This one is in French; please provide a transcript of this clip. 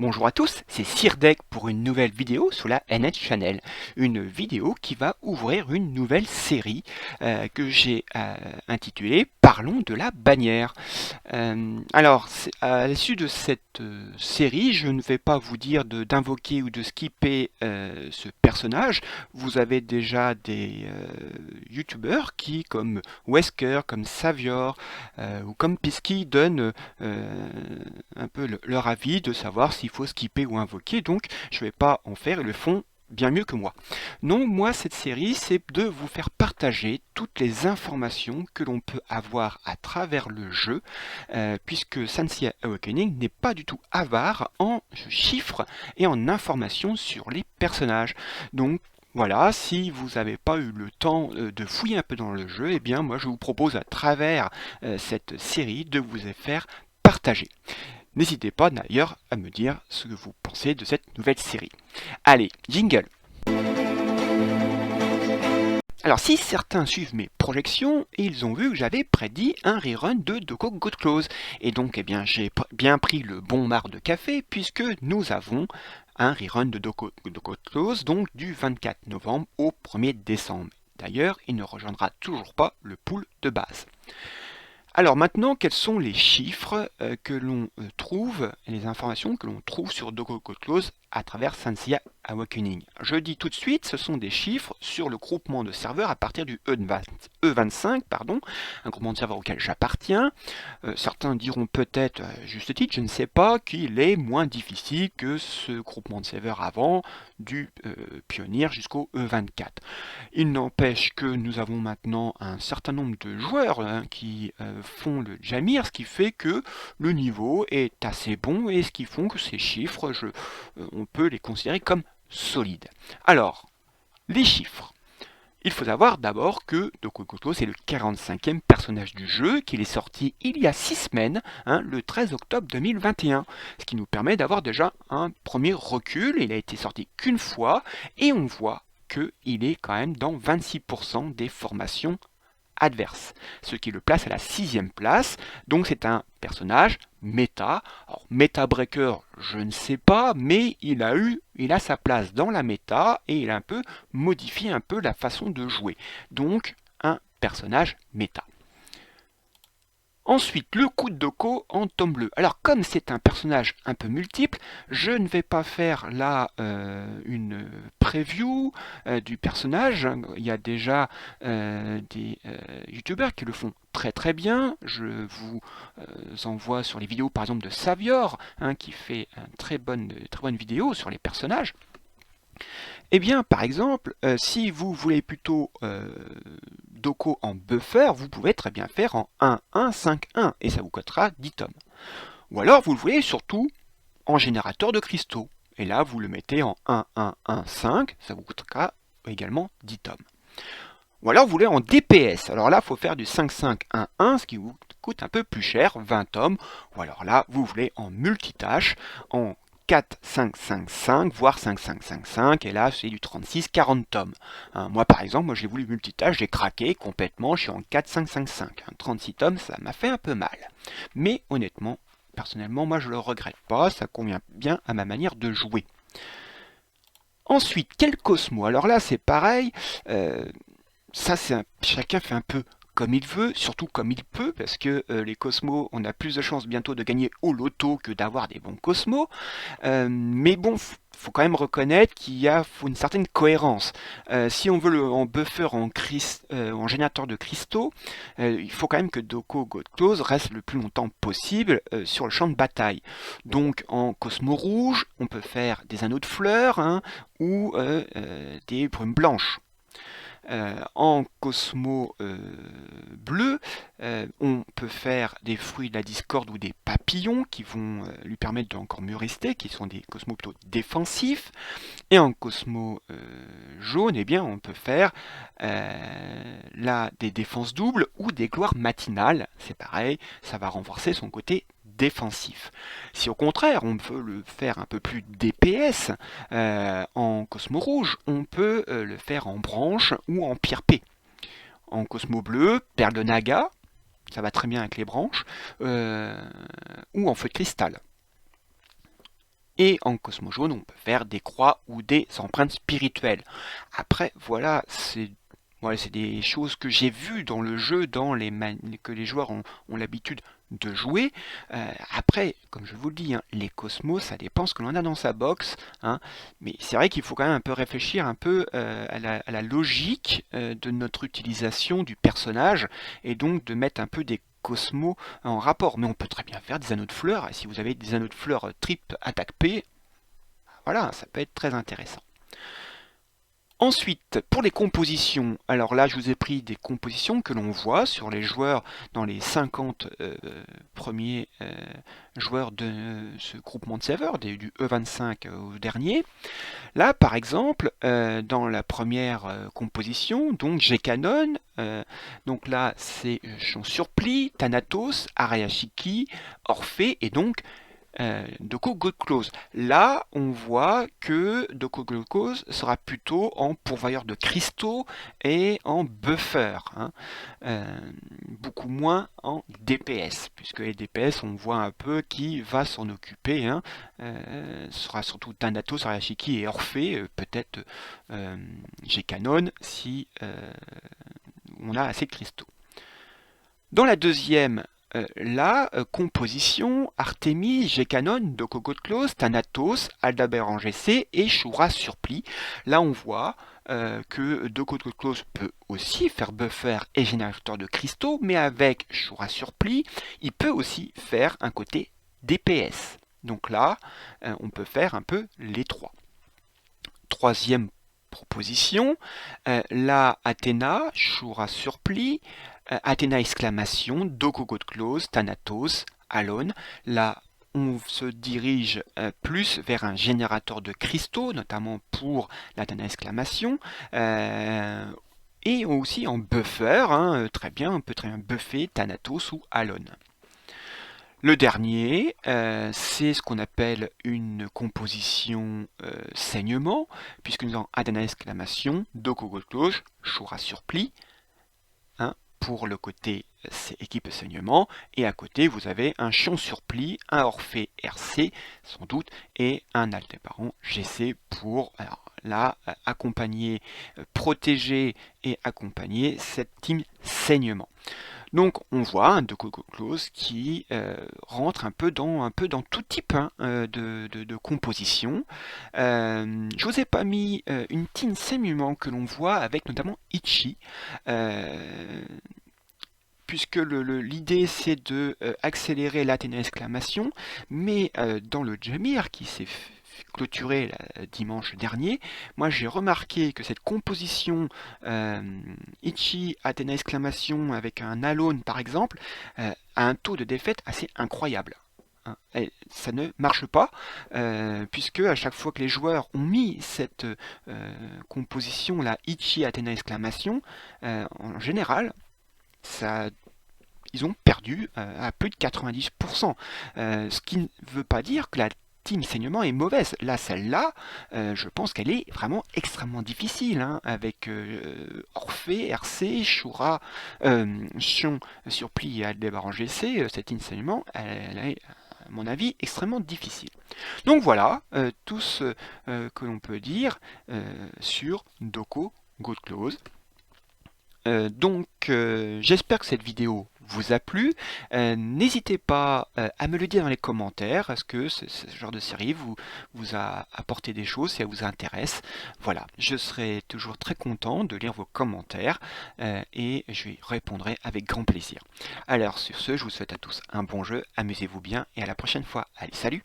Bonjour à tous, c'est Sirdek pour une nouvelle vidéo sur la NH Channel. Une vidéo qui va ouvrir une nouvelle série que j'ai intitulée Parlons de la bannière. À l'issue de cette série, je ne vais pas vous dire d'invoquer ou de skipper ce personnage. Vous avez déjà des youtubeurs qui, comme Wesker, comme Savior ou comme Pisky, donnent un peu leur avis de savoir s'il faut skipper ou invoquer. Donc, je ne vais pas en faire, ils le font bien mieux que moi. Non, moi, cette série, c'est de vous faire partager toutes les informations que l'on peut avoir à travers le jeu, puisque Sancia Awakening n'est pas du tout avare en chiffres et en informations sur les personnages. Donc, voilà, si vous n'avez pas eu le temps de fouiller un peu dans le jeu, eh bien moi je vous propose à travers cette série de vous faire partager. N'hésitez pas d'ailleurs à me dire ce que vous pensez de cette nouvelle série. Allez, jingle! Alors si certains suivent mes projections, ils ont vu que j'avais prédit un rerun de Doko Got Close. Et donc eh bien, j'ai bien pris le bon marc de café puisque nous avons un rerun de Doko Got Close donc du 24 novembre au 1er décembre. D'ailleurs, il ne rejoindra toujours pas le pool de base. Alors maintenant, quels sont les chiffres que l'on trouve, les informations que l'on trouve sur Doko Code Close à travers Sancia Awakening? Je dis tout de suite, ce sont des chiffres sur le groupement de serveurs à partir du E25, un groupement de serveurs auquel j'appartiens. Certains diront peut-être, juste titre, je ne sais pas, qu'il est moins difficile que ce groupement de serveurs avant, du Pionnier jusqu'au E24. Il n'empêche que nous avons maintenant un certain nombre de joueurs qui font le Jamir, ce qui fait que le niveau est assez bon et ce qui font que ces chiffres, on peut les considérer comme solides. Alors, les chiffres. Il faut savoir d'abord que Doko Koto c'est le 45e personnage du jeu, qu'il est sorti il y a 6 semaines, le 13 octobre 2021, ce qui nous permet d'avoir déjà un premier recul. Il a été sorti qu'une fois et on voit qu'il est quand même dans 26% des formations adverses, ce qui le place à la 6e place. Donc c'est un personnage méta. Alors méta breaker, je ne sais pas, mais il a sa place dans la méta et il a un peu modifié un peu la façon de jouer. Donc un personnage méta. Ensuite, le coup de Doko en tome bleu. Alors, comme c'est un personnage un peu multiple, je ne vais pas faire là une preview du personnage. Il y a déjà des youtubeurs qui le font très très bien. Je vous envoie sur les vidéos par exemple de Savior, qui fait une très bonne vidéo sur les personnages. Eh bien, par exemple, si vous voulez plutôt Doko en buffer, vous pouvez très bien faire en 1-1-5-1 et ça vous coûtera 10 tomes. Ou alors vous le voulez surtout en générateur de cristaux. Et là, vous le mettez en 1-1-1-5, ça vous coûtera également 10 tomes. Ou alors vous voulez en DPS. Alors là, il faut faire du 5-5-1-1, ce qui vous coûte un peu plus cher, 20 tomes. Ou alors là, vous voulez en multitâche, en 4, 5, 5, 5, voire 5, 5, 5, 5, et là c'est du 36, 40 tomes. Moi par exemple, j'ai voulu multitâche, j'ai craqué complètement, je suis en 4, 5, 5, 5. 36 tomes, ça m'a fait un peu mal. Mais honnêtement, personnellement, moi je le regrette pas, ça convient bien à ma manière de jouer. Ensuite, quel Cosmo? Alors là c'est pareil, ça chacun fait un peu comme il veut, surtout comme il peut, parce que les Cosmos, on a plus de chances bientôt de gagner au loto que d'avoir des bons Cosmos. Mais bon, faut quand même reconnaître faut une certaine cohérence. Si on veut en buffer en générateur de cristaux, il faut quand même que Doko Got Close reste le plus longtemps possible sur le champ de bataille. Donc en Cosmo rouge, on peut faire des anneaux de fleurs ou des brumes blanches. En Cosmo bleu, on peut faire des fruits de la discorde ou des papillons qui vont lui permettre d'encore mieux rester, qui sont des Cosmos plutôt défensifs. Et en Cosmo jaune, eh bien, on peut faire là des défenses doubles ou des gloires matinales. C'est pareil, ça va renforcer son côté défensif. Si au contraire on veut le faire un peu plus DPS en Cosmo rouge, on peut le faire en branche ou en pierre P. En Cosmo bleu, perle de Naga, ça va très bien avec les branches, ou en feu de cristal. Et en Cosmo jaune, on peut faire des croix ou des empreintes spirituelles. Après, voilà, c'est des choses que j'ai vues dans le jeu, que les joueurs ont l'habitude de jouer. Après, comme je vous le dis, hein, les Cosmos, ça dépend ce que l'on a dans sa box, hein. Mais c'est vrai qu'il faut quand même un peu réfléchir un peu à la logique de notre utilisation du personnage, et donc de mettre un peu des Cosmos en rapport. Mais on peut très bien faire des anneaux de fleurs, et si vous avez des anneaux de fleurs trip attaque P, voilà, ça peut être très intéressant. Ensuite, pour les compositions, alors là je vous ai pris des compositions que l'on voit sur les joueurs dans les 50 premiers joueurs de ce groupement de serveurs, du E25 au dernier. Là par exemple, dans la première composition, donc j'ai Canon, donc là c'est Chant Surplis, Thanatos, Arayashiki, Orphée et donc Doko Go Close. Là, on voit que Doko Go Close sera plutôt en pourvoyeur de cristaux et en buffer, hein. Beaucoup moins en DPS, puisque les DPS, on voit un peu qui va s'en occuper, hein. Ce sera surtout Thanatos, Arashiki et Orphée, peut-être G-Canon si on a assez de cristaux. Dans la deuxième composition, Artemis, G-Canon, Doko Close, Thanatos, Aldabert en GC et Shura Surplis. Là on voit que Doko Close peut aussi faire buffer et générateur de cristaux, mais avec Shura Surplis, il peut aussi faire un côté DPS. Donc là, on peut faire un peu les trois. Troisième proposition, là Athéna, Shura Surplis, Athéna exclamation, Doko Close, Thanatos, Alone. Là, on se dirige plus vers un générateur de cristaux, notamment pour l'Athéna exclamation. Et aussi en buffer, hein, très bien, on peut très bien buffer Thanatos ou Alone. Le dernier, c'est ce qu'on appelle une composition saignement, puisque nous avons Athéna exclamation, Doko Close, Shura Surplis, hein, pour le côté équipe saignement, et à côté vous avez un Chant Surplis, un Orphée RC sans doute, et un Aldébaran GC pour là accompagner, protéger et accompagner cette team saignement. Donc on voit un Doko Close qui rentre un peu dans tout type, hein, de composition. Je vous ai pas mis une team saignement que l'on voit avec notamment Ichi, puisque l'idée c'est de accélérer l'Athéna exclamation, mais dans le Jamir qui s'est clôturé dimanche dernier, moi j'ai remarqué que cette composition Ichi Athéna exclamation avec un Alone par exemple a un taux de défaite assez incroyable. Et ça ne marche pas, puisque à chaque fois que les joueurs ont mis cette composition là Ichi Athéna exclamation, en général ils ont perdu à plus de 90%. Ce qui ne veut pas dire que la team saignement est mauvaise. Là, celle-là, je pense qu'elle est vraiment extrêmement difficile, hein, avec Orphée, RC, Shura, Chant Surplis et Aldébaran GC. Cette team saignement, elle est, à mon avis, extrêmement difficile. Donc voilà, tout ce que l'on peut dire sur Doko Close. J'espère que cette vidéo vous a plu. N'hésitez pas à me le dire dans les commentaires. Est-ce que ce genre de série vous a apporté des choses, si ça vous intéresse? Voilà, je serai toujours très content de lire vos commentaires et je y répondrai avec grand plaisir. Alors sur ce, je vous souhaite à tous un bon jeu, amusez-vous bien et à la prochaine fois. Allez, salut!